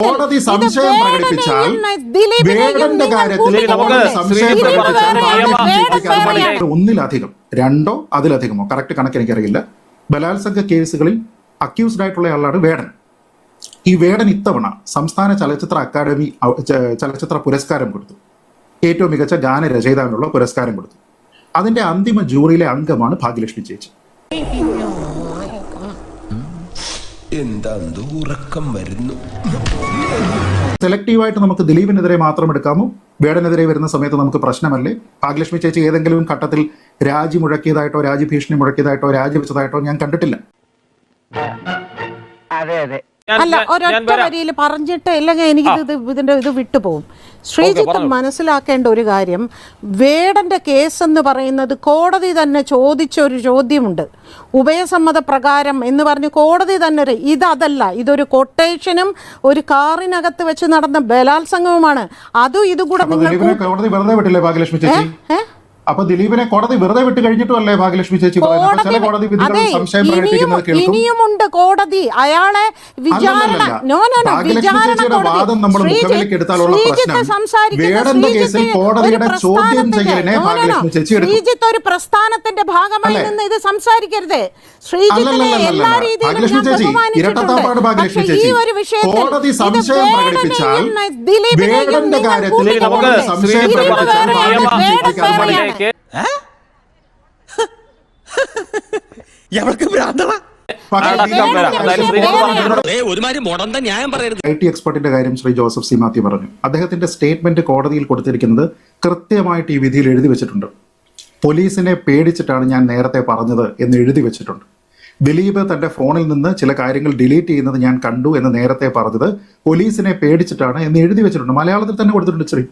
കോടതി സംശയം പ്രകടിപ്പിച്ചാൽ വേടന്റെ കാര്യത്തിൽ സംശയം പ്രകടിപ്പിച്ചാൽ ഒന്നിലധികം രണ്ടോ അതിലധികമോ കറക്റ്റ് കണക്ക് എനിക്കറിയില്ല ബലാത്സംഗ കേസുകളിൽ അക്യൂസ്ഡ് ആയിട്ടുള്ള ആളാണ് വേടൻ. ഈ വേടൻ ഇത്തവണ സംസ്ഥാന ചലച്ചിത്ര അക്കാദമി ചലച്ചിത്ര പുരസ്കാരം കൊടുത്തു. ഏറ്റവും മികച്ച ഗാനരചയിതാവിനുള്ള പുരസ്കാരം കൊടുത്തു. അതിന്റെ അന്തിമ ജൂറിയിലെ അംഗമാണ് ഭാഗ്യലക്ഷ്മി ചേച്ചി. സെലക്റ്റീവായിട്ട് നമുക്ക് ദിലീപിനെതിരെ മാത്രം എടുക്കാമോ? വേടനെതിരെ വരുന്ന സമയത്ത് നമുക്ക് പ്രശ്നമല്ലേ? ഭാഗ്യലക്ഷ്മി ചേച്ചി ഏതെങ്കിലും ഘട്ടത്തിൽ രാജി മുഴക്കിയതായിട്ടോ രാജി ഭീഷണി മുഴക്കിയതായിട്ടോ രാജിവെച്ചതായിട്ടോ ഞാൻ കണ്ടിട്ടില്ല. അല്ല, ഒരൊറ്റ വരിയിൽ പറഞ്ഞിട്ട് ഇല്ലെങ്കിൽ എനിക്ക് ഇതിന്റെ ഇത് വിട്ടുപോകും. ശ്രീജിത്ത് മനസ്സിലാക്കേണ്ട ഒരു കാര്യം, വേടന്റെ കേസ് എന്ന് പറയുന്നത് കോടതി തന്നെ ചോദിച്ച ഒരു ചോദ്യമുണ്ട്. ഉഭയസമ്മത പ്രകാരം എന്ന് പറഞ്ഞ് കോടതി തന്നെ ഇതല്ല, ഇതൊരു കൊട്ടേഷനും ഒരു കാറിനകത്ത് വെച്ച് നടന്ന ബലാത്സംഗവുമാണ്. അതും ഇതുകൂടെ കോടതി വെറുതെ വിട്ടില്ലേ ഭാഗ്യലക്ഷ്മി ചേച്ചി? അപ്പൊ ദിലീപിനെ കോടതി വെറുതെ വിട്ട് കഴിഞ്ഞിട്ടുമല്ലേ ഭാഗ്യലക്ഷ്മി ചേച്ചി? ഇനിയുമുണ്ട് കോടതി അയാളെ വിചാരണ. വാദം നമ്മൾ മുഖവിലേക്ക് എടുത്താലുള്ള പ്രശ്നം വേടന്റെ കേസിൽ കോടതിയുടെ ചോദ്യം ചെയ്യലിനെ ഭാഗ്യലക്ഷ്മി ചേച്ചി എടുക്കും. ശ്രീജിത്ത് ഒരു പ്രസ്ഥാനത്തിന്റെ ഭാഗമായി നിന്ന് ഇത് സംസാരിക്കരുത്. ഭാഗ്യലക്ഷ്മി ചേച്ചി ഇരട്ടത്താപ്പാട് ഭാഗ്യലക്ഷ്മി ചേച്ചി. കോടതി സംശയം പ്രകടിപ്പിച്ചാൽ വേടന്റെ കാര്യത്തിൽ സംശയം പ്രകടിപ്പിച്ചാൽ IT എക്സ്പെർട്ടിന്റെ കാര്യം ശ്രീ ജോസഫ് സി മാത്യു പറഞ്ഞു. അദ്ദേഹത്തിന്റെ സ്റ്റേറ്റ്മെന്റ് കോടതിയിൽ കൊടുത്തിരിക്കുന്നത് കൃത്യമായിട്ട് ഈ വിധിയിൽ എഴുതി വെച്ചിട്ടുണ്ട്. പോലീസിനെ പേടിച്ചിട്ടാണ് ഞാൻ നേരത്തെ പറഞ്ഞത് എന്ന് എഴുതി വെച്ചിട്ടുണ്ട്. ദിലീപ് തന്റെ ഫോണിൽ നിന്ന് ചില കാര്യങ്ങൾ ഡിലീറ്റ് ചെയ്യുന്നത് ഞാൻ കണ്ടു എന്ന് നേരത്തെ പറഞ്ഞത് പോലീസിനെ പേടിച്ചിട്ടാണ് എന്ന് എഴുതി വെച്ചിട്ടുണ്ട്. മലയാളത്തിൽ തന്നെ കൊടുത്തിട്ടുണ്ട് ശ്രീ.